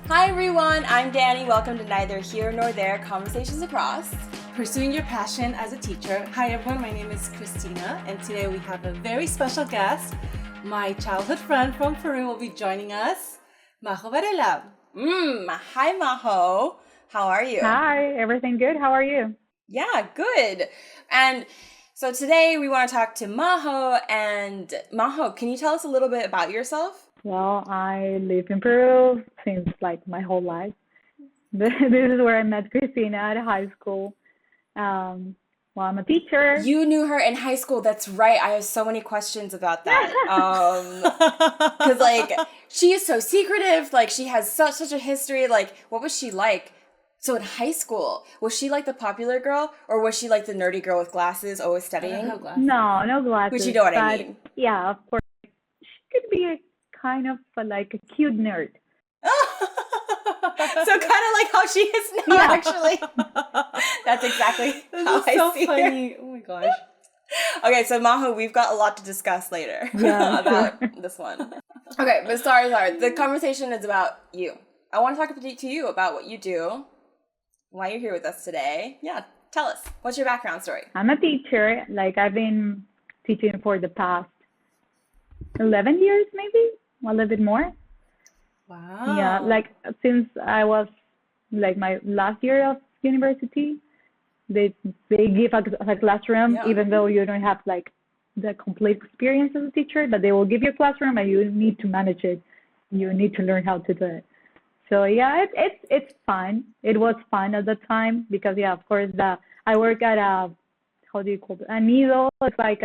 Hi everyone, I'm Danny. Welcome to Neither Here Nor There Conversations Across. Pursuing your passion as a teacher. Hi everyone, my name is Christina, and today we have a very special guest. My childhood friend from Peru will be joining us, Majo Varela. Hi Majo. How are you? Hi, everything good? How are you? Yeah, good. And so today we want to talk to Majo. And Majo, can you tell us a little bit about yourself? Well, I live in Peru since like my whole life. This is where I met Christina at high school. Well, I'm a teacher. You knew her in high school. That's right. I have so many questions about that. Because like she is so secretive. Like she has such a history. Like what was she like? So in high school, was she like the popular girl, or was she like the nerdy girl with glasses, always studying? No glasses. No glasses. But you know what I mean. Yeah, of course. She could be a kind of like a cute nerd. So kind of like how she is now, actually. That's exactly how I see funny. her. Oh my gosh. Okay, so Majo, we've got a lot to discuss later about this one. Okay, but sorry. The conversation is about you. I want to talk to you about what you do, why you're here with us today. Yeah, tell us. What's your background story? I'm a teacher. Like I've been teaching for the past 11 years, maybe a little bit more. Wow. Yeah, like since I was like my last year of university, they give a classroom, even though you don't have like the complete experience as a teacher, but they will give you a classroom and you need to manage it. You need to learn how to do it. So yeah, it's fun. It was fun at the time because of course I work at a, how do you call it? A nido. It's like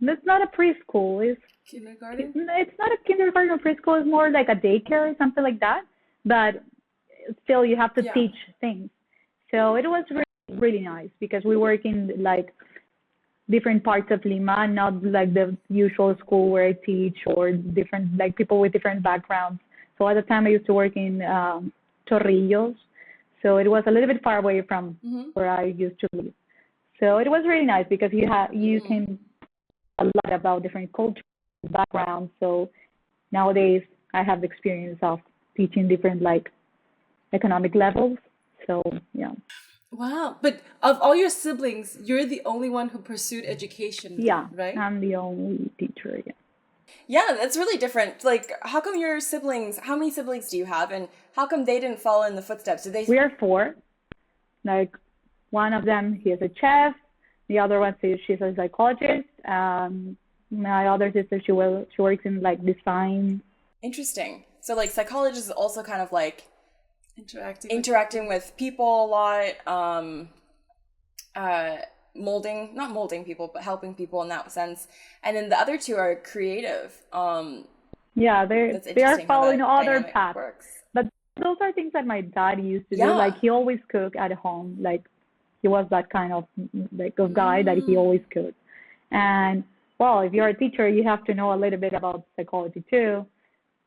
it's not a preschool. It's kindergarten. It's not a kindergarten or preschool. It's more like a daycare or something like that. But still, you have to teach things. So it was really, really nice because we work in like different parts of Lima, not like the usual school where I teach or different like people with different backgrounds. So at the time I used to work in Chorrillos. So it was a little bit far away from where I used to live. So it was really nice because you can a lot about different cultures, backgrounds. So nowadays I have the experience of teaching different like economic levels. So yeah. Wow. But of all your siblings, you're the only one who pursued education. Yeah, right? I'm the only teacher. Yeah. Yeah, that's really different. Like, how come your siblings, how many siblings do you have, and how come they didn't follow in the footsteps? Did they? We are four. Like, one of them, he is a chef. The other one, she's a psychologist. My other sister, she works in, like, design. Interesting. So, like, psychologist is also kind of, like, interacting with people a lot, not molding people, but helping people in that sense. And then the other two are creative. Yeah, they are following other paths. But those are things that my dad used to do. Like he always cooked at home. Like he was that kind of like a guy that he always cooked. And well, if you're a teacher, you have to know a little bit about psychology too.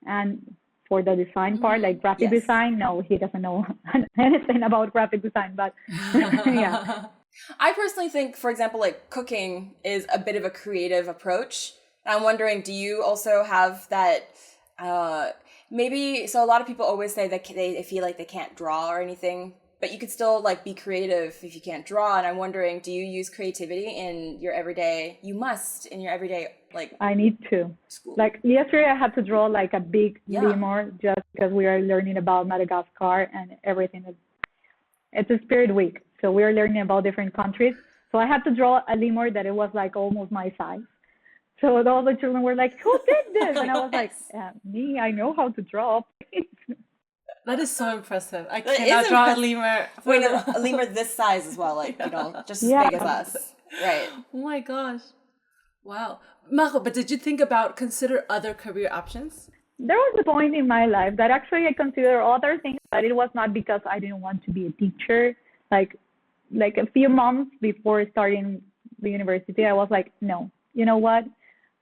And for the design part, like graphic design, no, he doesn't know anything about graphic design. But yeah. I personally think, for example, like cooking is a bit of a creative approach. I'm wondering, do you also have that, maybe, so a lot of people always say that they feel like they can't draw or anything, but you could still like be creative if you can't draw. And I'm wondering, do you use creativity in your everyday, like I need to. School. Like yesterday I had to draw like a big lemur just because we are learning about Madagascar and everything. It's a spirit week. So we are learning about different countries. So I had to draw a lemur that it was like almost my size. So all the children were like, who did this? And I was like, me, I know how to draw. That is so impressive. I cannot draw a lemur. Wait, a lemur this size as well, like, just as big as us. Right. Oh my gosh. Wow. Majo, but did you consider other career options? There was a point in my life that actually I considered other things, but it was not because I didn't want to be a teacher. Like a few months before starting the university, I was like, no, you know what?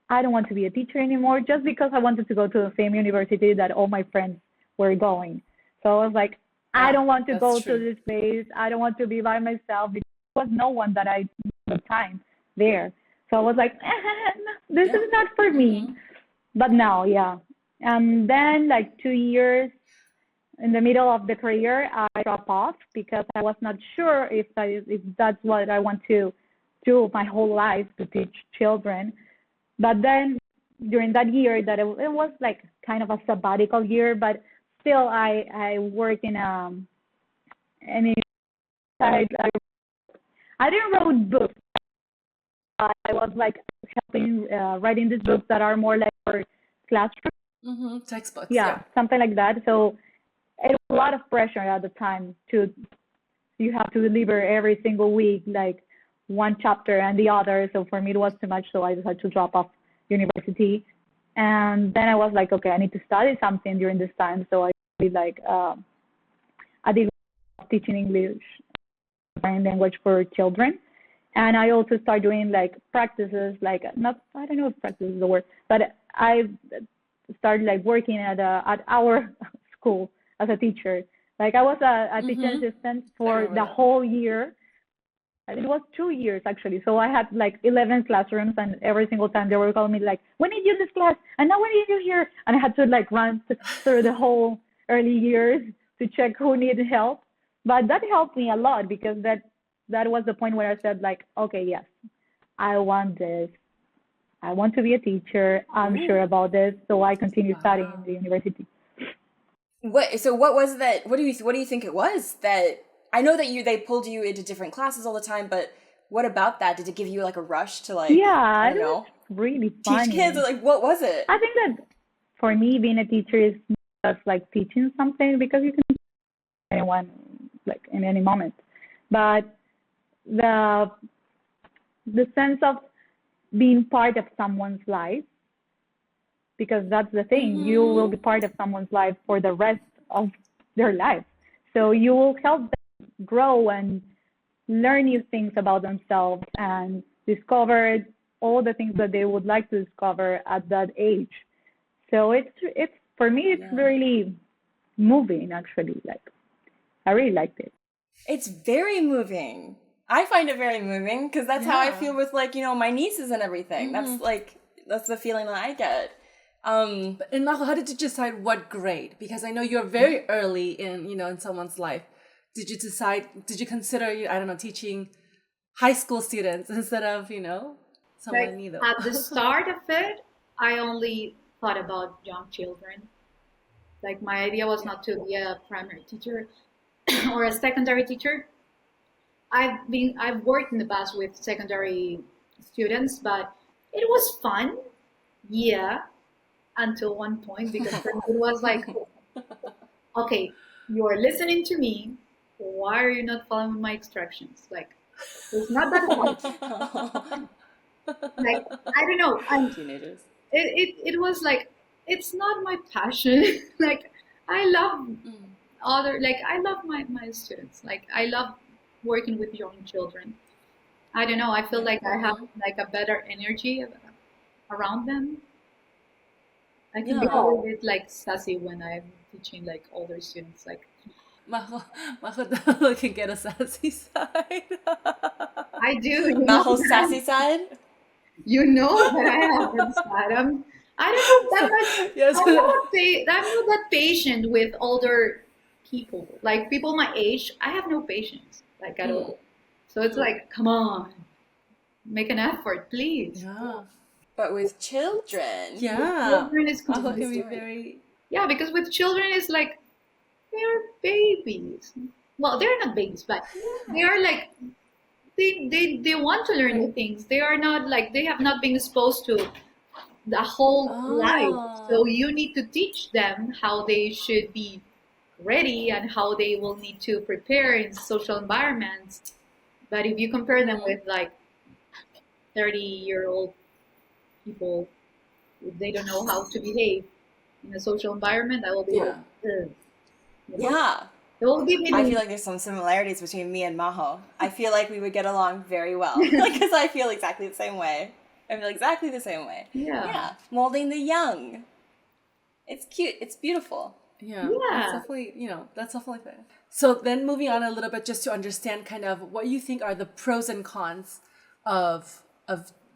I don't want to be a teacher anymore just because I wanted to go to the same university that all my friends were going. So I was like, I don't want to go to this place. I don't want to be by myself because there was no one that I knew at the time there. So I was like, this is not for me. But now, And then like 2 years in the middle of the career, I dropped off because I was not sure if that's what I want to do my whole life, to teach children. But then during that year, that it was like kind of a sabbatical year, but still I worked in and I didn't write books. I was like helping writing these books that are more like for classroom. Mm-hmm. Textbooks. Yeah, something like that. So it was a lot of pressure at the time you have to deliver every single week, like one chapter and the other. So for me, it was too much. So I decided to drop off university. And then I was like, okay, I need to study something during this time. So I did like I did teaching English, foreign language for children. And I also started doing like practices, like not, I don't know if practice is the word, but I started like working at our school as a teacher. Like I was a teaching assistant for the whole year. It was 2 years actually. So I had like 11 classrooms, and every single time they were calling me like, we need you in this class, and now we need you here. And I had to like run through the whole early years to check who needed help. But that helped me a lot because that was the point where I said like, okay, yes, I want this. I want to be a teacher. I'm sure about this. So I continued studying in the university. What was that? What do you think it was that? I know that they pulled you into different classes all the time, but what about that? Did it give you like a rush to like? Yeah, I don't it know. was really funny. Teach kids? Like, what was it? I think that for me, being a teacher is just like teaching something, because you can teach anyone like in any moment. But the sense of being part of someone's life, because that's the thing, you will be part of someone's life for the rest of their life. So you will help them grow and learn new things about themselves and discover all the things that they would like to discover at that age. So it's for me, it's really moving actually. Like I really liked it. It's very moving. I find it very moving because that's how I feel with like, my nieces and everything. That's the feeling that I get. And Majo, how did you decide what grade? Because I know you're very early in someone's life. Did you consider, I don't know, teaching high school students instead of, someone neither? At the start of it, I only thought about young children. Like my idea was not to be a primary teacher or a secondary teacher. I've worked in the past with secondary students, but it was fun. Yeah. Until one point, because for me it was like, okay, you're listening to me. Why are you not following my instructions? Like, it's not that hard. Like, I don't know. Teenagers. It was like, it's not my passion. Like, I love I love my students. Like, I love working with young children. I don't know. I feel like I have like a better energy around them. I can be a little bit like sassy when I'm teaching like older students. Like Majo definitely can get a sassy side. I do. Majo's sassy side. You know that I have that side. I don't know that much. Yes. I'm not that patient with older people. Like people my age, I have no patience. Like at all. So it's like, come on, make an effort, please. Yeah. But with children, children is Majo can be very. Yeah, because with children it's like they're babies. Well, they're not babies, but they are like they want to learn new things. They are not like they have not been exposed to the whole life. So you need to teach them how they should be ready and how they will need to prepare in social environments. But if you compare them with like 30-year-old people, if they don't know how to behave in a social environment, I will be like, yeah. It will give me I feel like there's some similarities between me and Majo. I feel like we would get along very well because I feel exactly the same way. Yeah. Molding the young. It's cute. It's beautiful. Yeah. That's definitely fair. So then moving on a little bit, just to understand kind of what you think are the pros and cons of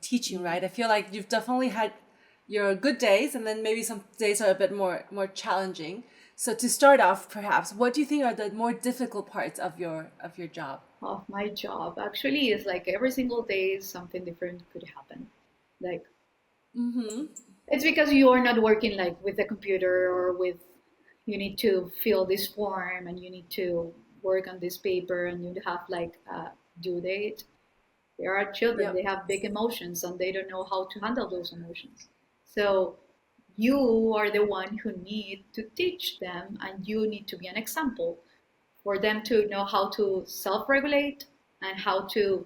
teaching, right? I feel like you've definitely had your good days, and then maybe some days are a bit more challenging. So to start off, perhaps, what do you think are the more difficult parts of your job? Of my job actually is like every single day something different could happen. Like it's because you are not working like with the computer or with you need to fill this form and you need to work on this paper and you have like a due date. There are children, they have big emotions and they don't know how to handle those emotions. So you are the one who need to teach them and you need to be an example for them to know how to self-regulate and how to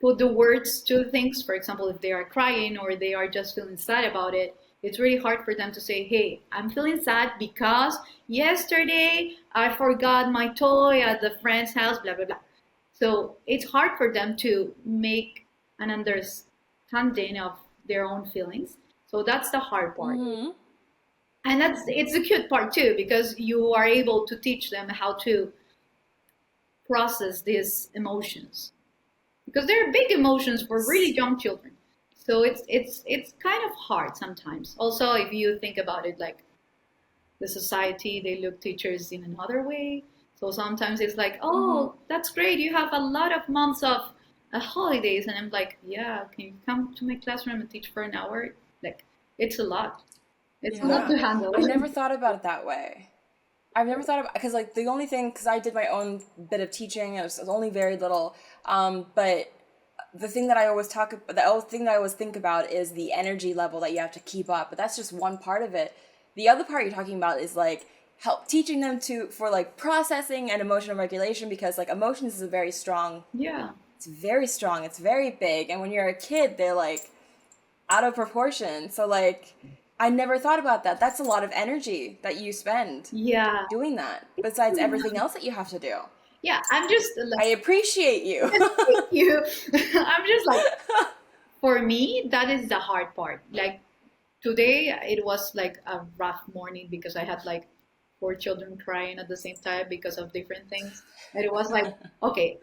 put the words to things. For example, if they are crying or they are just feeling sad about it, it's really hard for them to say, hey, I'm feeling sad because yesterday I forgot my toy at the friend's house, blah, blah, blah. So it's hard for them to make an understanding of their own feelings. So that's the hard part. And it's the cute part too, because you are able to teach them how to process these emotions. Because they're big emotions for really young children. So it's kind of hard sometimes. Also, if you think about it, like the society, they look teachers in another way. So sometimes it's like, oh, that's great. You have a lot of months of holidays. And I'm like, yeah, can you come to my classroom and teach for an hour? Like, it's a lot. It's a lot to handle. I never thought about it that way. I've never thought about, because like the only thing, because I did my own bit of teaching, it was only very little, but the thing that I always think about is the energy level that you have to keep up, but that's just one part of it. The other part you're talking about is like help teaching them for like processing and emotional regulation, because like emotions is a very strong, it's very strong, it's very big, and when you're a kid, they're like out of proportion. So like, I never thought about that. That's a lot of energy that you spend doing that, besides everything else that you have to do. Yeah, I'm just like, I appreciate you. Thank you. I'm just like, for me, that is the hard part. Like today, it was like a rough morning because I had like 4 children crying at the same time because of different things. And it was like, okay,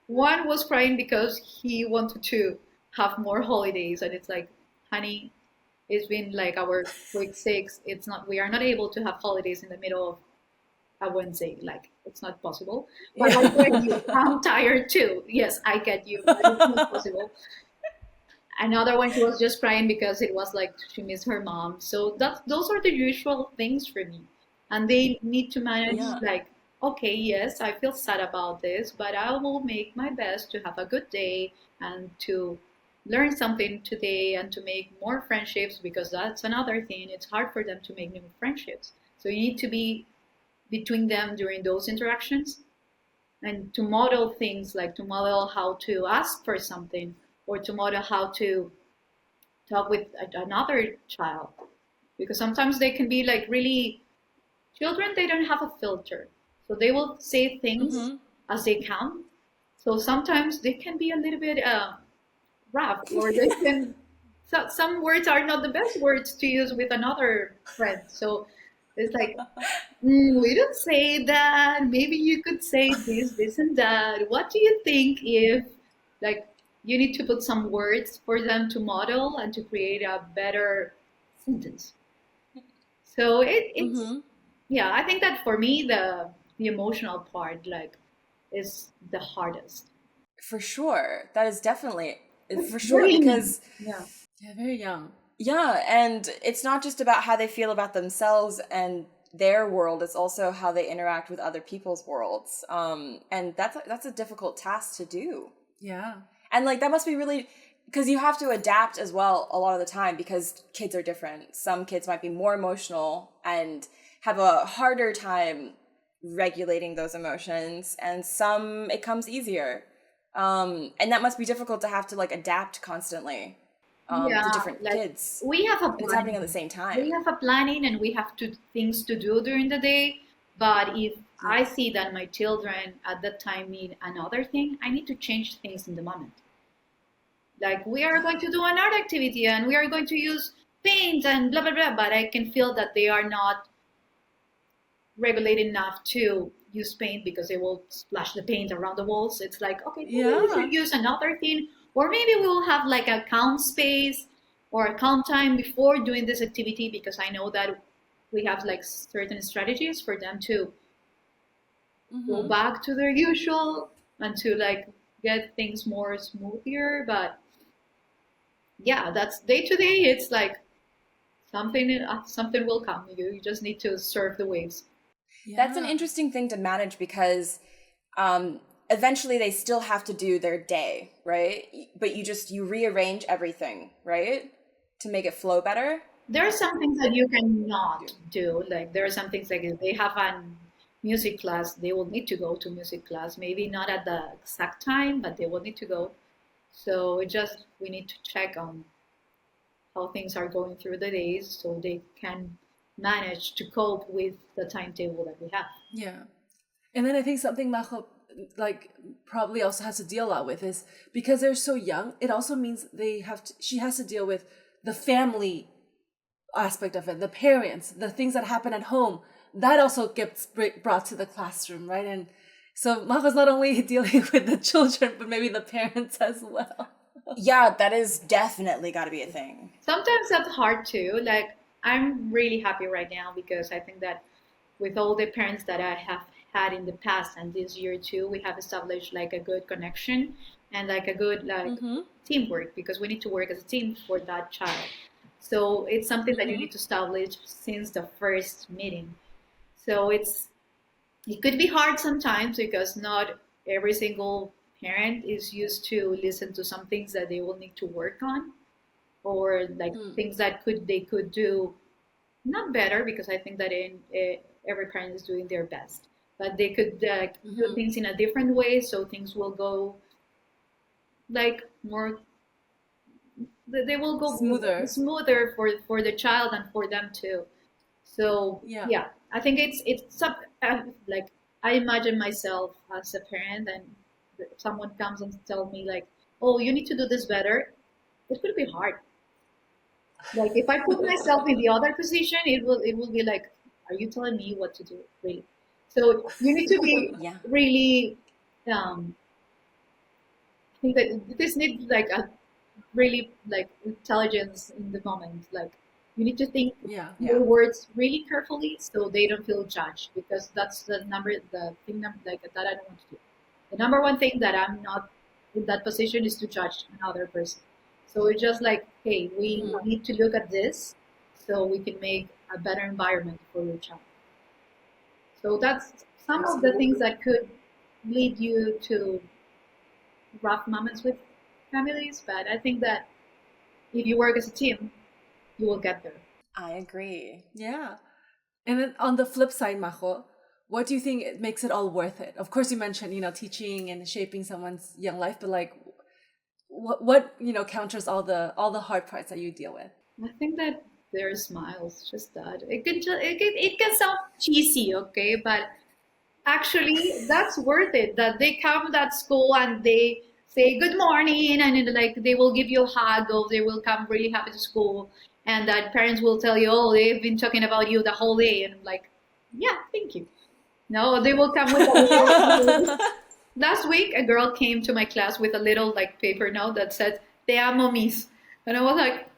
one was crying because he wanted to have more holidays. And it's like, honey, it's been like our week 6. We are not able to have holidays in the middle of a Wednesday. Like, it's not possible. But I get you. I'm tired too. Yes, I get you. But it's not possible. Another one, she was just crying because it was like she missed her mom. So those are the usual things for me. And they need to manage like, okay, yes, I feel sad about this, but I will make my best to have a good day and to learn something today and to make more friendships, because that's another thing. It's hard for them to make new friendships. So you need to be between them during those interactions and to model things, like to model how to ask for something or to model how to talk with another child, because sometimes they can be like really children, they don't have a filter, so they will say things as they can. So sometimes they can be a little bit rough, or they can some words are not the best words to use with another friend. So it's like, we don't say that. Maybe you could say this, and that. What do you think if, like, you need to put some words for them to model and to create a better sentence? So it's yeah. I think that for me the emotional part like is the hardest. For sure, that is definitely for sure, because very young. Yeah, and it's not just about how they feel about themselves and their world, it's also how they interact with other people's worlds. And that's a difficult task to do. Yeah. And like that must be really, because you have to adapt as well a lot of the time, because kids are different. Some kids might be more emotional and have a harder time regulating those emotions, and some it comes easier. And that must be difficult to have to like adapt constantly. To different like kids. We have a it's happening at the same time. We have a planning and we have things to do during the day. But if I see that my children at that time need another thing, I need to change things in the moment. Like we are going to do an art activity and we are going to use paint and blah blah blah, but I can feel that they are not regulated enough to use paint because they will splash the paint around the walls. It's like, okay, maybe we should use another thing. Or maybe we will have like a count space, or a calm time before doing this activity, because I know that we have like certain strategies for them to go back to their usual and to like get things more smoother. But yeah, that's day to day. It's like something will come. You just need to surf the waves. That's an interesting thing to manage because eventually they still have to do their day, right? But you rearrange everything, right? To make it flow better. There are some things that you cannot do. Like there are some things like if they have a music class, they will need to go to music class. Maybe not at the exact time, but they will need to go. So we need to check on how things are going through the days so they can manage to cope with the timetable that we have. Yeah. And then I think something Majo like probably also has to deal a lot with is because they're so young, it also means she has to deal with the family aspect of it, the parents, the things that happen at home. That also gets brought to the classroom, right? And so Majo's not only dealing with the children, but maybe the parents as well. Yeah, that is definitely got to be a thing. Sometimes that's hard too. Like I'm really happy right now because I think that with all the parents that I have had in the past and this year too, we have established like a good connection and like a good like teamwork, because we need to work as a team for that child. So it's something that you need to establish since the first meeting. So it could be hard sometimes because not every single parent is used to listen to some things that they will need to work on, or like things that they could do not better, because I think that every parent is doing their best, but they could do things in a different way, so things will go like more. They will go smoother for the child and for them too. So yeah, I think it's like I imagine myself as a parent, and someone comes and tells me like, "Oh, you need to do this better." It will be hard. Like if I put myself in the other position, it will be like, "Are you telling me what to do?" Really? So you need to be really. I think that this needs like a really like intelligence in the moment. Like you need to think your words really carefully so they don't feel judged, because that's the thing like that I don't want to do. The number one thing that I'm not in that position is to judge another person. So it's just like, hey, we need to look at this so we can make a better environment for your child. So that's some of the things that could lead you to rough moments with families, but I think that if you work as a team, you will get there. I agree. Yeah. And then on the flip side, Majo, what do you think it makes it all worth it? Of course, you mentioned, teaching and shaping someone's young life, but like, what counters all the hard parts that you deal with? I think that their smiles, just that. It can sound cheesy, okay, but actually that's worth it. That they come to that school and they say good morning, and like they will give you a hug, or they will come really happy to school, and that parents will tell you, oh, they've been talking about you the whole day, and I'm like, yeah, thank you. No, they will come with a little. Last week, a girl came to my class with a little like paper note that said "Te amo, miss," and I was like,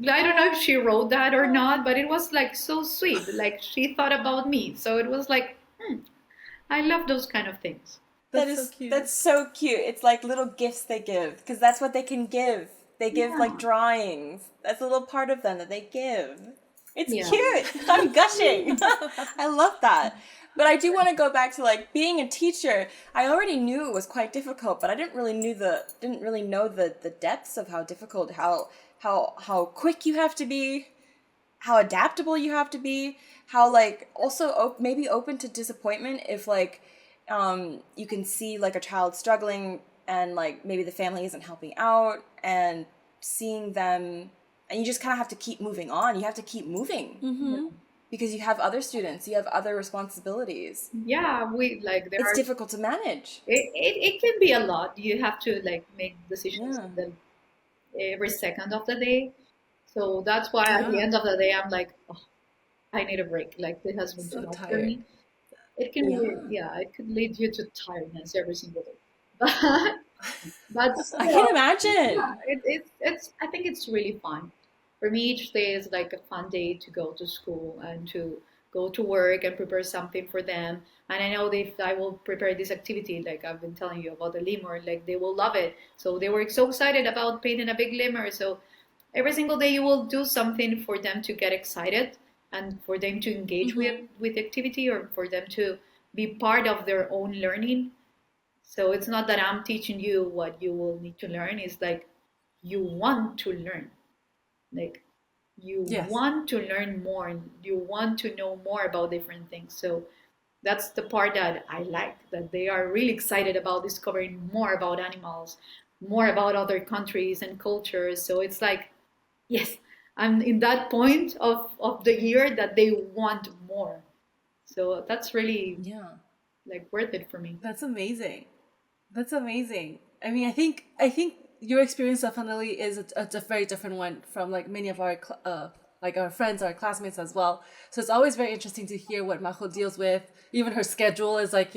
I don't know if she wrote that or not, but it was like so sweet. Like she thought about me, so it was like, I love those kind of things. That's so cute. That's so cute. It's like little gifts they give, because that's what they can give. They give like drawings. That's a little part of them that they give. It's cute. I'm gushing. I love that. But I do want to go back to like being a teacher. I already knew it was quite difficult, but I didn't really know the depths of how difficult, how quick you have to be, how adaptable you have to be, how like also maybe open to disappointment if like you can see like a child struggling and like maybe the family isn't helping out, and seeing them, and you just kind of have to keep moving on. You have to keep moving. Because you have other students, you have other responsibilities. Yeah, it's difficult to manage. It can be a lot. You have to like make decisions every second of the day. So that's why at the end of the day, I'm like, oh, I need a break. Like this has been too much for me. It can be, it could lead you to tiredness every single day. But I can imagine. Yeah, it's I think it's really fun. For me, each day is like a fun day to go to school and to go to work and prepare something for them. And I know if I will prepare this activity, like I've been telling you about the lemur, like they will love it. So they were so excited about painting a big lemur. So every single day you will do something for them to get excited and for them to engage with the activity, or for them to be part of their own learning. So it's not that I'm teaching you what you will need to learn. It's like you want to learn. Like you Yes. want to learn more and you want to know more about different things. So that's the part that I like, that they are really excited about discovering more about animals, more about other countries and cultures. So it's like, yes, I'm in that point of the year that they want more. So that's really like worth it for me. That's amazing. That's amazing. I mean, I think your experience definitely is a very different one from like many of our like our friends, our classmates as well. So it's always very interesting to hear what Majo deals with. Even her schedule is like,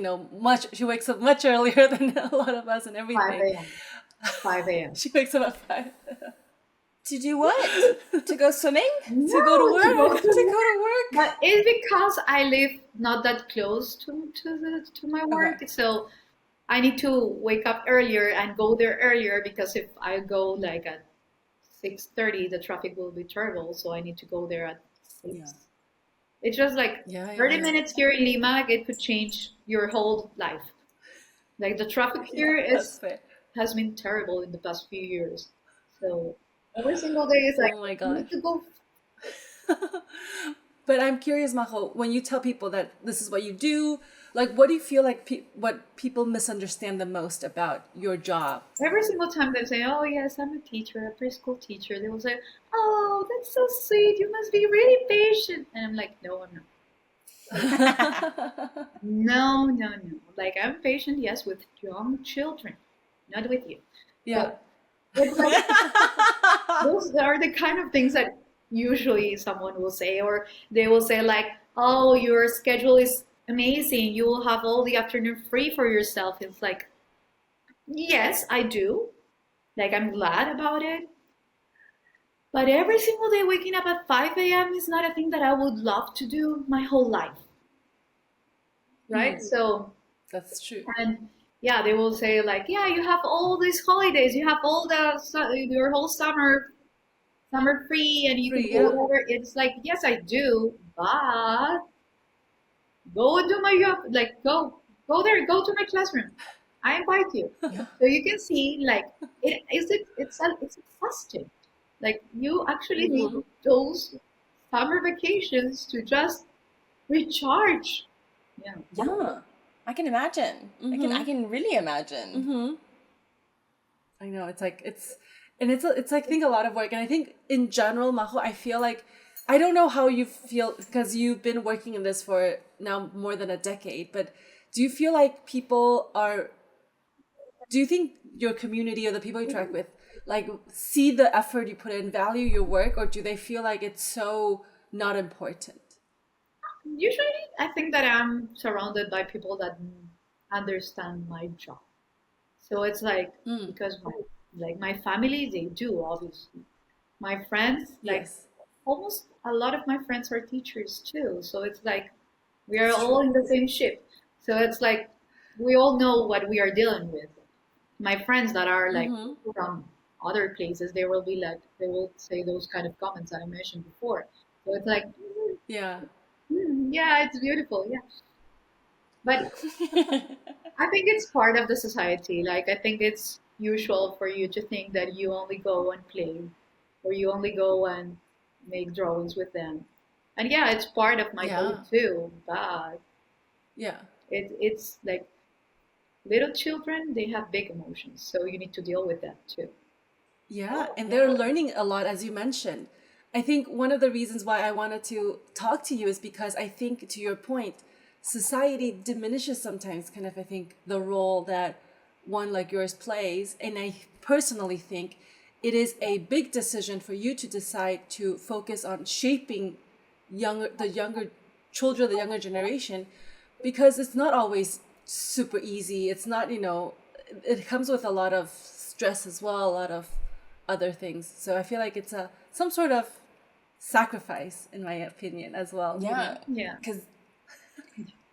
she wakes up much earlier than a lot of us and 5 everything. a.m. 5 a.m. She wakes up at 5 To do what? To go swimming? to go to work. To go to work? But it's because I live not that close to my work, so I need to wake up earlier and go there earlier, because if I go like at 6:30, the traffic will be terrible. So I need to go there at 6. Yeah. It's just like 30 minutes here in Lima, it could change your whole life. Like the traffic here has been terrible in the past few years. So every single day is like, oh my you God. need to go. But I'm curious, Majo, when you tell people that this is what you do, like, what do you feel like what people misunderstand the most about your job? Every single time they say, "Oh yes, I'm a teacher, a preschool teacher," they will say, "Oh, that's so sweet. You must be really patient." And I'm like, "No, I'm not. No, no, no. Like I'm patient, yes, with young children, not with you." Yeah. But like, those are the kind of things that usually someone will say, or they will say like, "Oh, your schedule is amazing. You will have all the afternoon free for yourself." It's like, yes, I do. Like I'm glad about it. But every single day waking up at 5 a.m. is not a thing that I would love to do my whole life. Right? So That's true. and yeah, they will say like, "Yeah, you have all these holidays, you have all your whole summer free, and you can do whatever." It's like, yes, I do, but go and do my job. Like go there, go to my classroom. I invite you, so you can see like it's exhausting. Like you actually need those summer vacations to just recharge. Yeah. Yeah. I can imagine. I can really imagine. I know, it's like it's like I think a lot of work, and I think in general, Majo, I feel like I don't know how you feel because you've been working in this for now more than a decade, but do you feel like do you think your community or the people you interact with like see the effort you put in, value your work, or do they feel like it's so not important? Usually, I think that I'm surrounded by people that understand my job. So it's like because my family, they do obviously. My friends, like almost a lot of my friends are teachers too. So it's like we are all in the same ship. So it's like we all know what we are dealing with. My friends that are like from other places, they will say those kind of comments that I mentioned before. So it's like, Yeah. yeah, it's beautiful, yeah. But I think it's part of the society. Like I think it's usual for you to think that you only go and play, or you only go and make drawings with them. And yeah, it's part of my day too. But it's like little children, they have big emotions, so you need to deal with that too. Yeah, and they're learning a lot, as you mentioned. I think one of the reasons why I wanted to talk to you is because I think, to your point, society diminishes sometimes kind of, I think, the role that one like yours plays. And I personally think it is a big decision for you to decide to focus on shaping the younger children, the younger generation, because it's not always super easy. It's not, it comes with a lot of stress as well, a lot of other things. So I feel like it's a some sort of sacrifice, in my opinion, as well. Yeah. Yeah.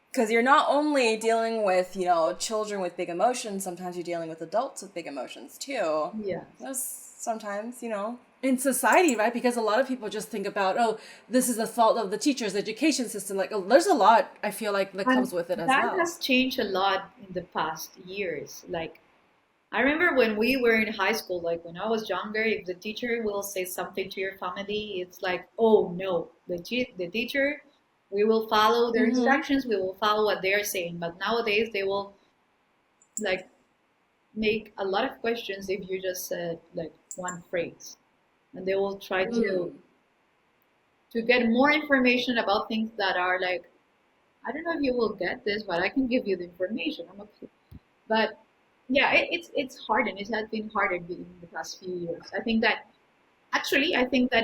Because you're not only dealing with, children with big emotions, sometimes you're dealing with adults with big emotions too. Yeah. Sometimes, In society, right? Because a lot of people just think about, oh, this is the fault of the teachers, education system. Like, there's a lot, I feel like, that comes with it as well. That has changed a lot in the past years. Like, I remember when we were in high school, like when I was younger, if the teacher will say something to your family, it's like, oh no, the teacher, we will follow their instructions, we will follow what they are saying. But nowadays, they will like make a lot of questions if you just said like one phrase, and they will try to get more information about things that are like, I don't know if you will get this, but I can give you the information. I'm okay. But yeah, it's hardened. It has been hardened in the past few years. I think that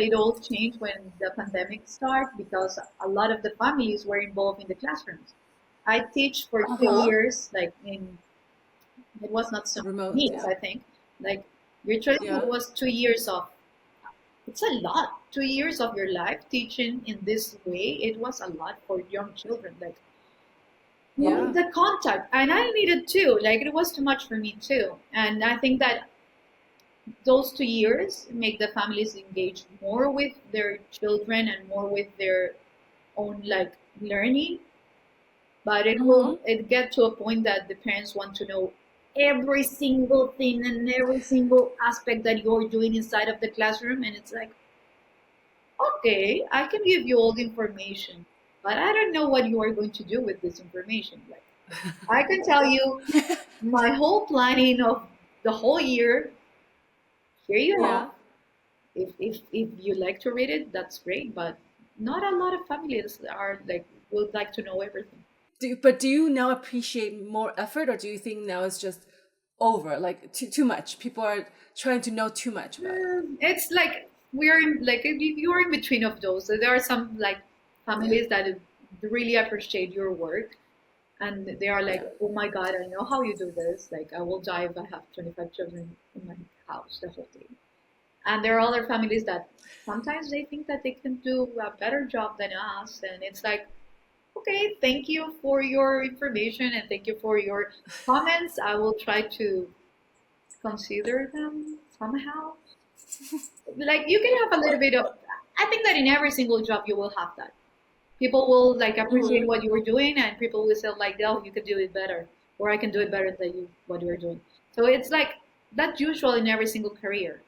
it all changed when the pandemic started because a lot of the families were involved in the classrooms. I teach for 2 years, like it was not so Remote, neat, yeah. I think. Like your choice was 2 years of, it's a lot. 2 years of your life teaching in this way, it was a lot for young children. Like the contact, and I needed too. Like it was too much for me too. And I think that those 2 years make the families engage more with their children and more with their own like learning. But it get to a point that the parents want to know every single thing and every single aspect that you're doing inside of the classroom, and it's like, okay, I can give you all the information, but I don't know what you are going to do with this information. Like, I can tell you my whole planning of the whole year. Here you are. If you like to read it, that's great. But not a lot of families are like would like to know everything. But do you now appreciate more effort, or do you think now it's just over, like too much? People are trying to know too much about it. It's like we're in like you're in between of those. So there are some like families that really appreciate your work, and they are like, oh my god, I know how you do this. Like I will die if I have 25 children in my house the whole day. And there are other families that sometimes they think that they can do a better job than us, and it's like, okay, thank you for your information and thank you for your comments. I will try to consider them somehow. Like you can have a little bit of, I think that in every single job you will have that. People will like appreciate what you are doing, and people will say like, oh, you could do it better, or I can do it better than you what you are doing. So it's like that's usual in every single career,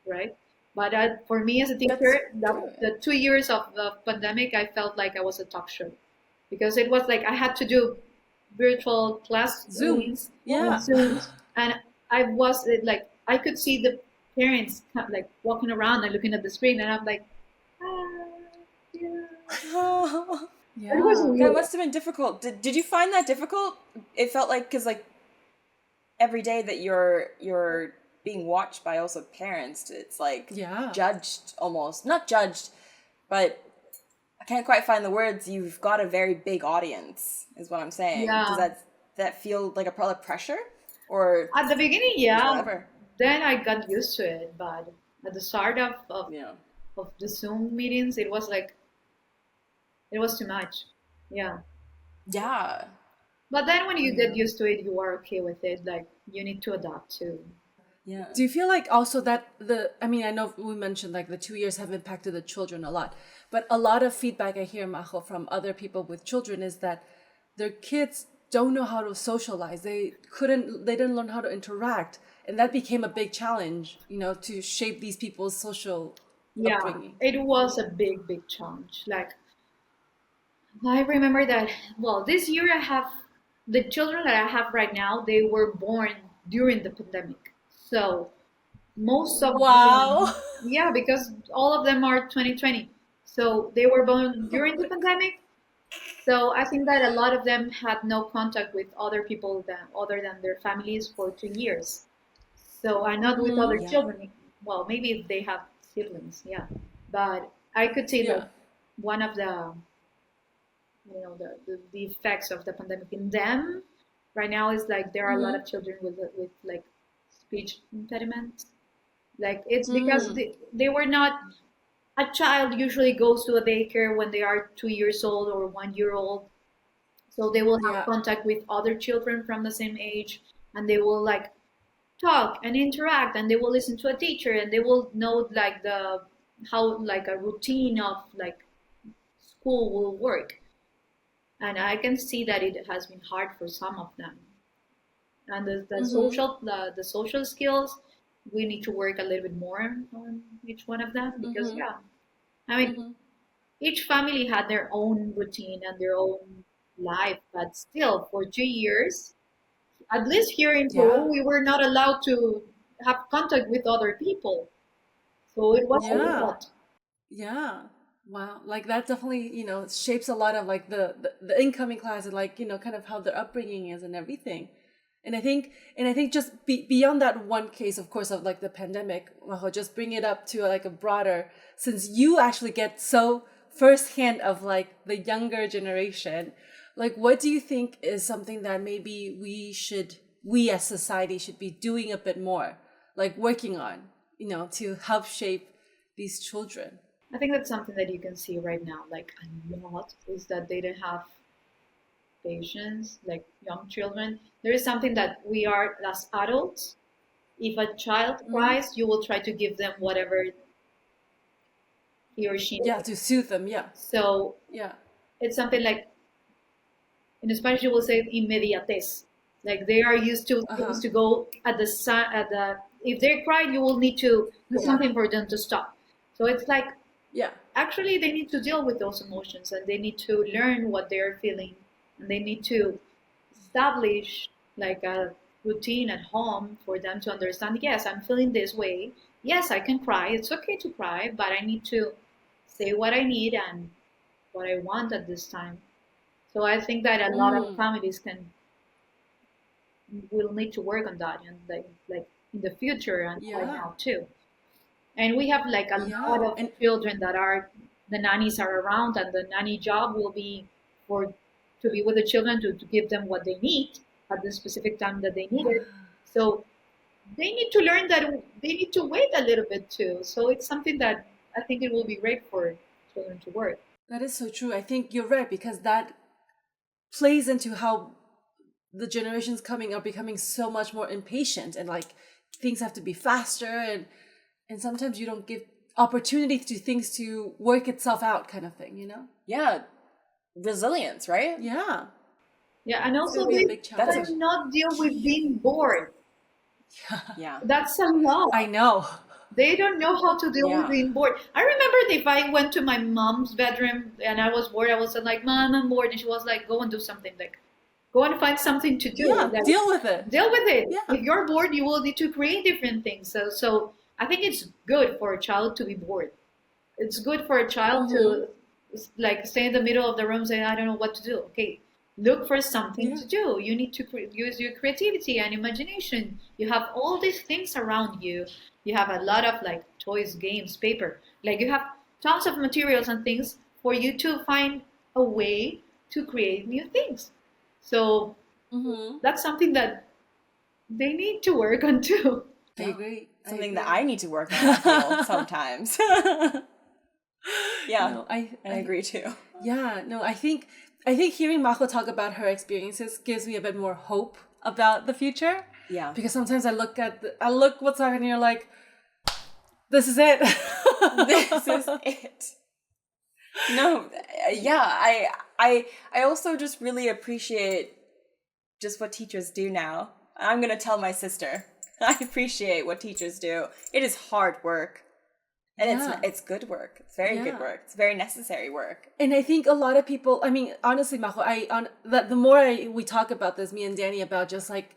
right? But for me as a teacher, the 2 years of the pandemic, I felt like I was a talk show because it was like I had to do virtual class Zooms, Zooms, and I was like I could see the parents like walking around and looking at the screen, and I'm like, yeah. It was weird. That must have been difficult. Did you find that difficult? It felt like because like every day that you're being watched by also parents, it's like judged almost, not judged, but I can't quite find the words. You've got a very big audience, is what I'm saying. Yeah. Does that feel like a pressure, or at the beginning? Yeah. Whatever? Then I got used to it, but at the start of the Zoom meetings, it was like it was too much. Yeah. Yeah. But then when you get used to it, you are okay with it. Like you need to adapt to. Yeah. Do you feel like also that I know we mentioned like the 2 years have impacted the children a lot, but a lot of feedback I hear, Majo, from other people with children is that their kids don't know how to socialize. They didn't learn how to interact. And that became a big challenge, to shape these people's social upbringing. It was a big, big challenge. Like I remember that, well, this year I have the children that I have right now, they were born during the pandemic. So most of them, because all of them are 2020. So they were born during the pandemic. So I think that a lot of them had no contact with other people other than their families for 2 years. So I'm not with other children. Well, maybe if they have siblings, but I could see that one of the the effects of the pandemic in them right now is like there are a lot of children with like speech impediments. Like it's because they were not a child usually goes to a daycare when they are 2 years old or 1 year old. So they will have Yeah. contact with other children from the same age, and they will like talk and interact, and they will listen to a teacher, and they will know like the how like a routine of like school will work. And I can see that it has been hard for some of them. And Mm-hmm. the social skills, we need to work a little bit more on each one of them, because Mm-hmm. yeah, I mean, Mm-hmm. each family had their own routine and their own life, but still for 2 years, at least here in Yeah. Peru, we were not allowed to have contact with other people. So it was a Yeah. lot. Yeah. Wow. Like that definitely, shapes a lot of like the incoming class and like, kind of how their upbringing is and everything. And I think just beyond that one case, of course, of like the pandemic, Majo, just bring it up to like a broader, since you actually get so firsthand of like the younger generation, like what do you think is something that maybe we as society should be doing a bit more, like working on, to help shape these children? I think that's something that you can see right now, like a lot, is that they don't have patience, like young children. There is something that we are as adults. If a child Mm-hmm. cries, you will try to give them whatever he or she Yeah, needs. to soothe them. Yeah. So Yeah. it's something like, in Spanish you will say inmediates. Like they are used to things Uh-huh. to go at the if they cry, you will need to do Yeah. something for them to stop. So it's like Yeah. actually they need to deal with those emotions, and they need to learn what they are feeling, and they need to establish like a routine at home for them to understand, yes, I'm feeling this way, yes, I can cry, it's okay to cry, but I need to say what I need and what I want at this time. So I think that a lot of Mm. families can will need to work on that, and like in the future and right Yeah. now too. And we have like a lot Yeah. of And children that are the nannies are around, and the nanny job will be for to be with the children to give them what they need at the specific time that they need it. So they need to learn that they need to wait a little bit too. So it's something that I think it will be great for children to work. that is so true. I think you're right because that plays into how the generations coming are becoming so much more impatient and like things have to be faster and sometimes you don't give opportunity to things to work itself out kind of thing. Yeah, resilience, right? Yeah. Yeah, and It's going also to be a they big That's a challenge. cannot deal with being bored. yeah, That's a lot. I know. They don't know how to deal with yeah. being bored. I remember if I went to my mom's bedroom and I was bored, I was like, "Mom, I'm bored," and she was like, "Go and do something. Like, go and find something to do. Yeah, Like, deal with it. deal with it. Yeah. If you're bored, you will need to create different things." So I think it's good for a child to be bored. It's good for a child Mhm. to like stay in the middle of the room saying, "I don't know what to do." Okay, look for something Yeah. to do. You need to use your creativity and imagination. You have all these things around you. You have a lot of like toys, games, paper. Like you have tons of materials and things for you to find a way to create new things. So Mhm. that's something that they need to work on too. I Yeah. agree. I Something that agree. I need to work on, I feel, sometimes. Yeah, No, I agree too. yeah, no, I think hearing Mako talk about her experiences gives me a bit more hope about the future. Yeah. Because sometimes I look what's happening, you're like, this is it. This is it. No, yeah, I also just really appreciate just what teachers do now. I'm gonna tell my sister. I appreciate what teachers do. It is hard work. And Yeah. it's good work. It's very good Yeah. work. It's very necessary work. And I think a lot of people, I mean, honestly, Mako, the more we talk about this, me and Danny, about just like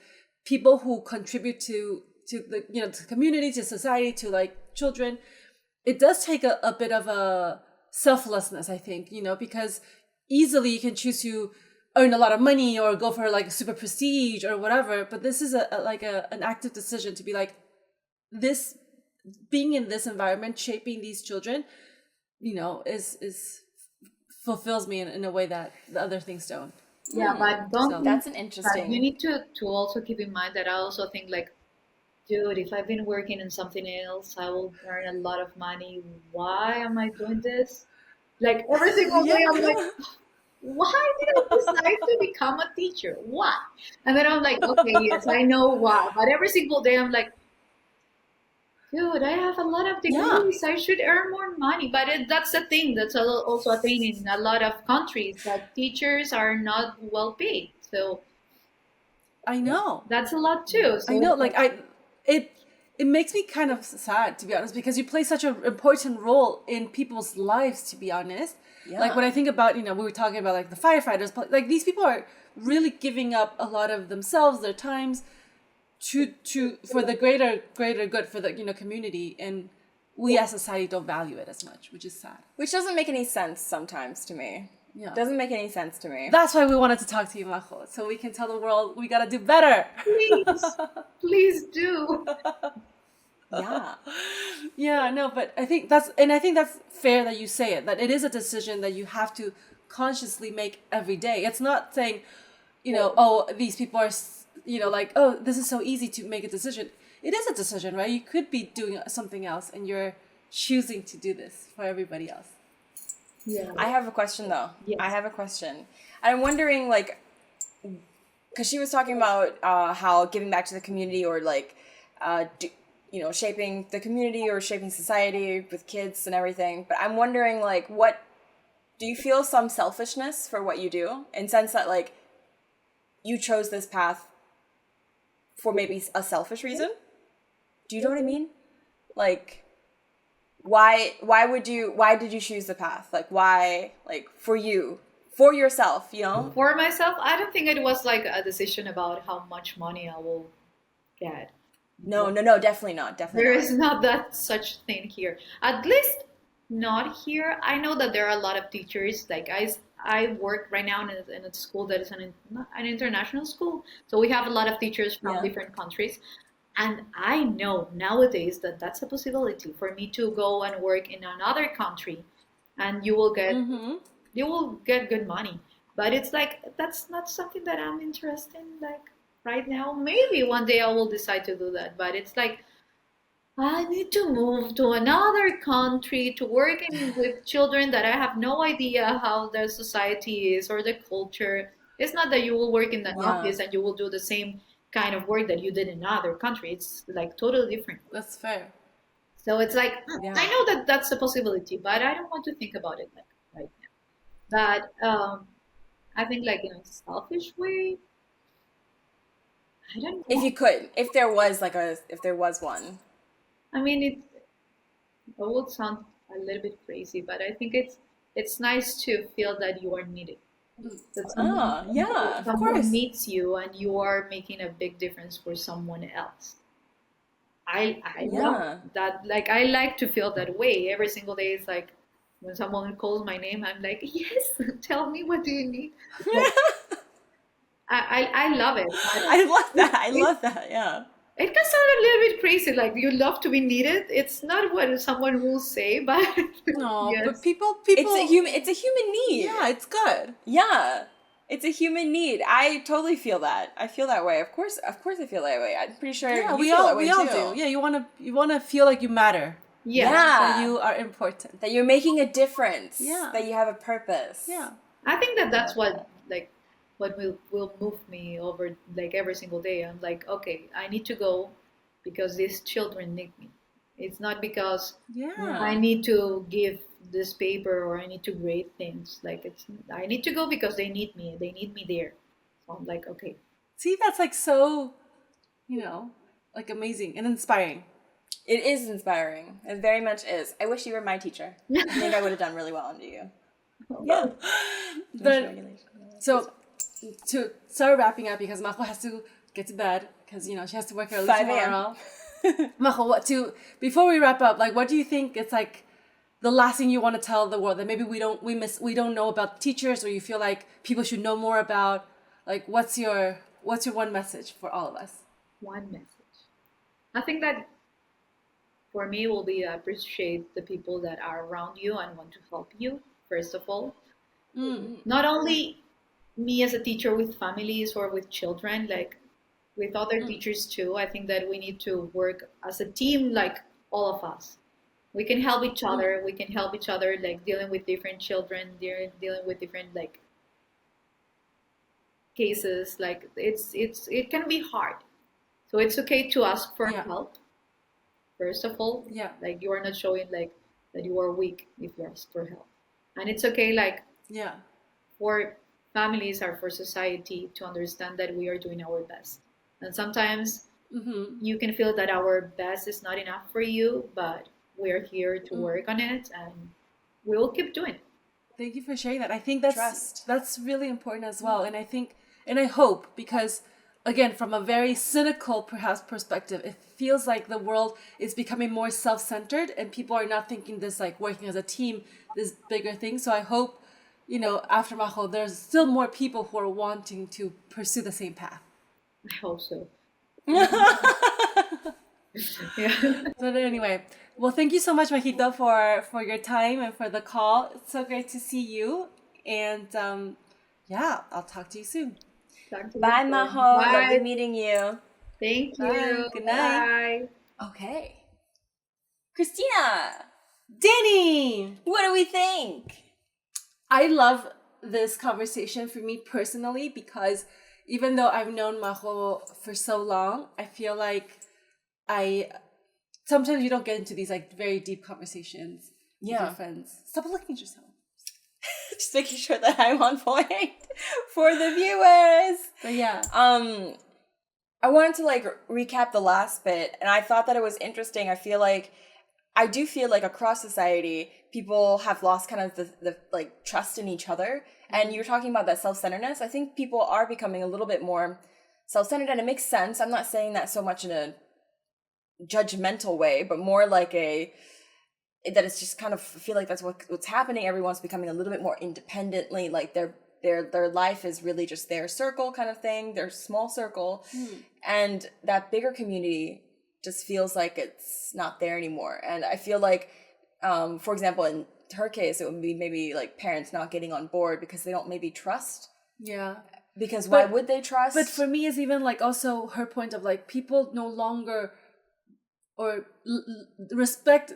people who contribute to the to community, to society, to like children, it does take a bit of a selflessness, I think, because easily you can choose to earn a lot of money or go for like super prestige or whatever, but this is an active decision to be like, this, being in this environment, shaping these children, is fulfills me in a way that the other things don't. Yeah, but don't So think That's an that you interesting. need to also keep in mind that I also think like dude, if I've been working on something else, I will earn a lot of money. Why am I doing this? Like every single day, I'm like, Yeah. why did I decide to become a teacher? Why? And then I'm like, okay, yes, I know why. But every single day, I'm like, dude, I have a lot of Yeah. degrees. I should earn more money. But that's the thing. That's also a thing in a lot of countries that teachers are not well paid. So I know. that's a lot too. I So know. it's Like like, it it makes me kind of sad, to be honest, because you play such an important role in people's lives, to be honest. Like when I Yeah. think about, we were talking about like the firefighters, but like these people are really giving up a lot of themselves, their times to for the greater good for the community, and we as society don't value it as much, which is sad. Which doesn't make any sense sometimes to me. Yeah. Doesn't make any sense to me. That's why we wanted to talk to you, Majo, so we can tell the world we gotta do better. please, please do. Yeah. Yeah, no, but I think that's fair that you say it, that it is a decision that you have to consciously make every day. It's not saying, oh, these people are, like, oh, this is so easy to make a decision. It is a decision, right? You could be doing something else and you're choosing to do this for everybody else. Yeah. I have a question though. Yes. I have a question. I'm wondering, like, because she was talking about how giving back to the community or like, shaping the community or shaping society with kids and everything. But I'm wondering, like, what do you feel some selfishness for what you do, in sense that like you chose this path for maybe a selfish reason? Do you know what I mean? Like, why did you choose the path? Like, why, like, for you, for yourself, For myself, I don't think it was like a decision about how much money I will get. No, definitely not. Definitely There not. is not that such thing here. At least not here. I know that there are a lot of teachers. Like I work right now in a school that is an international school. So we have a lot of teachers from Yeah. different countries. And I know nowadays that that's a possibility for me to go and work in another country, and you will get good money. But it's like that's not something that I'm interested in like right now. Maybe one day I will decide to do that. But it's like I need to move to another country to work with children that I have no idea how the society is or the culture. It's not that you will work in an Yeah. office and you will do the same kind of work that you did in another country. It's like totally different. That's fair. So it's like Yeah. I know that that's a possibility, but I don't want to think about it like right now. But I think like in a selfish way, I don't If know. you could, if there was one. I mean, it would sound a little bit crazy, but I think it's nice to feel that you are needed. That Yeah, of someone course. needs you and you are making a big difference for someone else. I love Yeah. that. Like I like to feel that way every single day. It's like when someone calls my name, I'm like, yes, tell me what do you need. Like I love it. But I love that. I it, love that. Yeah. it can sound a little bit crazy, like you love to be needed. It's not what someone will say, but No, but yes. people, It's a human need. yeah, it's good. Yeah. It's a human need. I totally feel that. I feel that way. Of course I feel that way. I'm pretty sure Yeah, you we feel all that way we all too. do. Yeah, you wanna feel like you matter, Yes. that Yeah. you are important. That you're making a difference. Yeah. That you have a purpose. Yeah. I think that I that's love what that. like what will move me over like every single day. I'm like, okay, I need to go because these children need me. It's not because Yeah. I need to give this paper or I need to grade things. Like it's I need to go because they need me. They need me there. So I'm like, okay. See, that's like so, like amazing and inspiring. It is inspiring. It very much is. I wish you were my teacher. I think I would have done really well under you. Yeah. But so to start wrapping up, because Majo has to get to bed because she has to work early 5 a.m. tomorrow. Majo, before we wrap up, like, what do you think it's like the last thing you want to tell the world that maybe we don't know about teachers, or you feel like people should know more about? Like, what's your one message for all of us? One message. I think that for me will be appreciate the people that are around you and want to help you, first of all. Not only me as a teacher with families or with children, like with other teachers too. I think that we need to work as a team, like all of us. We can help each other. We can help each other, like dealing with different children, dealing with different like cases. Like it can be hard. So it's okay to ask for help. First of all, like you are not showing like that you are weak if you ask for help, and it's okay like for families or for society to understand that we are doing our best. And sometimes you can feel that our best is not enough for you, but we're here to work on it, and we'll keep doing it. Thank you for sharing that. I think that's really important as well. And I think, and I hope, because again, from a very cynical perhaps perspective, it feels like the world is becoming more self-centered and people are not thinking this like working as a team, this bigger thing. So I hope, you know, after Majo, there's still more people who are wanting to pursue the same path. I hope so. But anyway, well, thank you so much, Majito, for your time and for the call. It's so great to see you. And I'll talk to you soon. Bye, Majo. Lovely meeting you. Thank you. Bye. Good night. Bye. Okay. Christina. Dannie. What do we think? I love this conversation for me personally because even though I've known Majo for so long, I feel like sometimes you don't get into these like very deep conversations with your friends. Stop looking at yourself. Just making sure that I'm on point for the viewers. But yeah. I wanted to like recap the last bit, and I thought that it was interesting. I do feel like across society, people have lost kind of the like trust in each other. And you're talking about that self-centeredness. I think people are becoming a little bit more self-centered, and it makes sense. I'm not saying that so much in a judgmental way, but more like that it's just kind of feel like that's what's happening. Everyone's becoming a little bit more independently, like their life is really just their circle kind of thing, their small circle. And that bigger community just feels like it's not there anymore. And I feel like, for example, in her case, it would be maybe like parents not getting on board because they don't maybe trust. Yeah. Because why would they trust? But for me, it's even like also her point of like people no longer or respect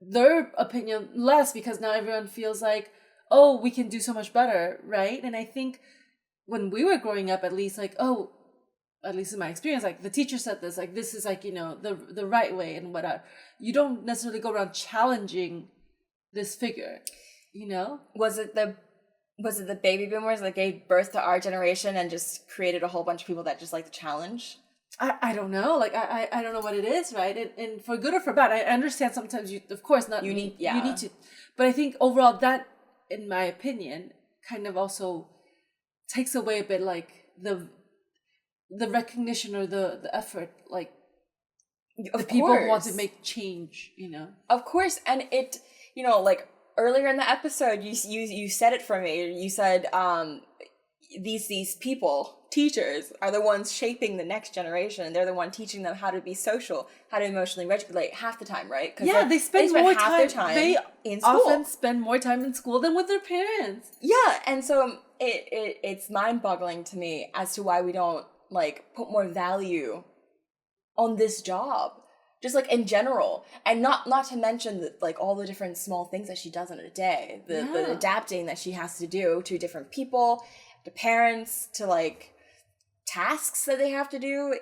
their opinion less because now everyone feels like, oh, we can do so much better, right? And I think when we were growing up, at least like, oh, at least in my experience, like the teacher said this, like this is like, you know, the right way and whatever. You don't necessarily go around challenging this figure, you know? Was it the baby boomers that gave birth to our generation and just created a whole bunch of people that just like to challenge? I don't know. Like, I don't know what it is, right? And for good or for bad, I understand sometimes you, of course, not you need to. But I think overall that, in my opinion, kind of also takes away a bit like the recognition or the effort, like the people who want to make change, you know? Of course. And it, you know, like earlier in the episode, you said it for me. You said, these people, teachers, are the ones shaping the next generation. They're the one teaching them how to be social, how to emotionally regulate half the time, right? Yeah, they spend more time in school. Often spend more time in school than with their parents. Yeah, and so it's mind-boggling to me as to why we don't like put more value on this job, just like in general, and not to mention like all the different small things that she does in a day, the adapting that she has to do to different people, to parents, to like tasks that they have to do.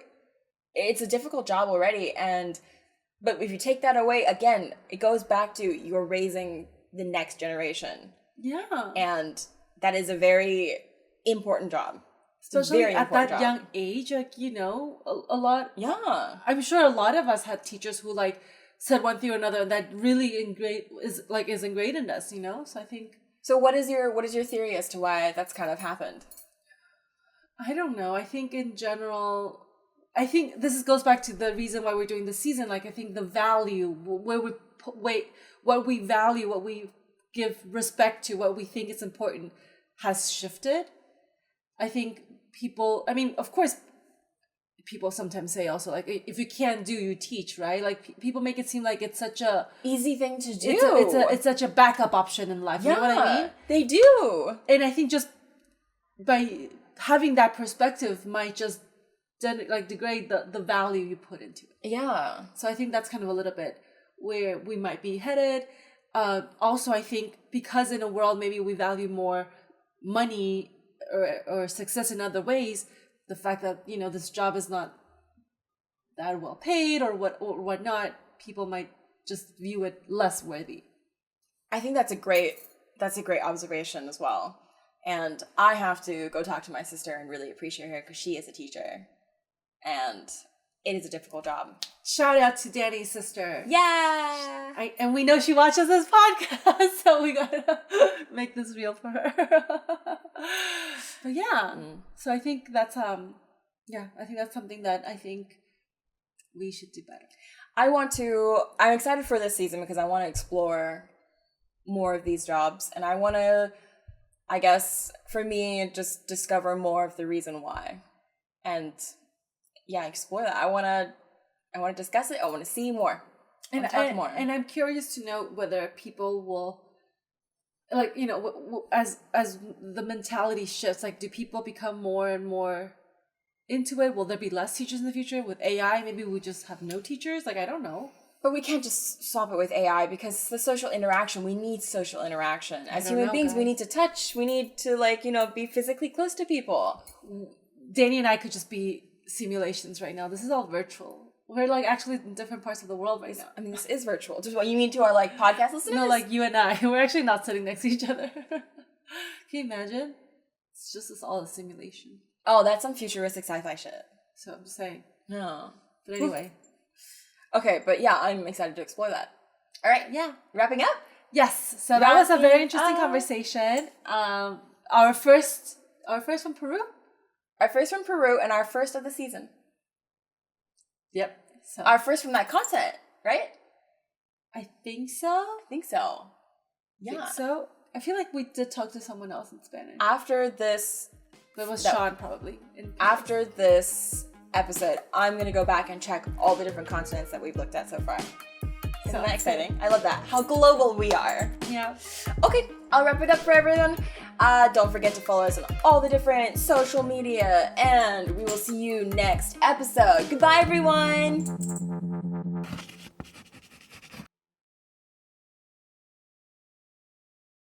It's a difficult job already, but if you take that away, again, it goes back to you're raising the next generation. Yeah. And that is a very important job. Especially at that young age, like, you know, a lot. Yeah. I'm sure a lot of us had teachers who like said one thing or another that really is ingrained in us, you know? So I think. So what is your theory as to why that's kind of happened? I don't know. I think in general, this goes back to the reason why we're doing this season. Like, I think the value, what we value, what we give respect to, what we think is important has shifted. I think of course, people sometimes say also, like, if you can't do, you teach, right? Like, people make it seem like it's such a easy thing to do. It's such a backup option in life. You know what I mean? They do. And I think just by having that perspective might just degrade the value you put into it. Yeah. So I think that's kind of a little bit where we might be headed. Also, I think because in a world maybe we value more money or success in other ways, the fact that, you know, this job is not that well paid or whatnot, people might just view it less worthy. I think that's a great observation as well. And I have to go talk to my sister and really appreciate her because she is a teacher. And it is a difficult job. Shout out to Danny's sister. Yeah. And we know she watches this podcast, so we gotta make this real for her. But yeah, so I think that's I think that's something that I think we should do better. I'm excited for this season because I want to explore more of these jobs, and I want to, I guess, for me, just discover more of the reason why, and explore that. I want to discuss it. I want to see more and talk more. And I'm curious to know whether people will, like, you know, as the mentality shifts, like, do people become more and more into it? Will there be less teachers in the future with AI? Maybe we just have no teachers. Like, I don't know. But we can't just swap it with AI because the social interaction, we need social interaction. As human beings, we need to touch. We need to, like, you know, be physically close to people. Danny and I could just be simulations right now. This is all virtual. We're, like, actually in different parts of the world right now. I mean, this is virtual. Just what you mean to our, like, podcast listeners? No, like you and I. We're actually not sitting next to each other. Can you imagine? It's just all a simulation. Oh, that's some futuristic sci-fi shit. So I'm just saying. No. But anyway. Okay, but yeah, I'm excited to explore that. All right, yeah. Wrapping up? Yes. So that was a very interesting conversation. Our first from Peru? Our first from Peru and our first of the season. Yep. So our first from that content, right? I think so. Yeah. So I feel like we did talk to someone else in Spanish. After this... That was Sean, probably. After this episode, I'm going to go back and check all the different continents that we've looked at so far. Isn't that exciting? I love that. How global we are. Yeah. Okay, I'll wrap it up for everyone. Don't forget to follow us on all the different social media, and we will see you next episode. Goodbye, everyone.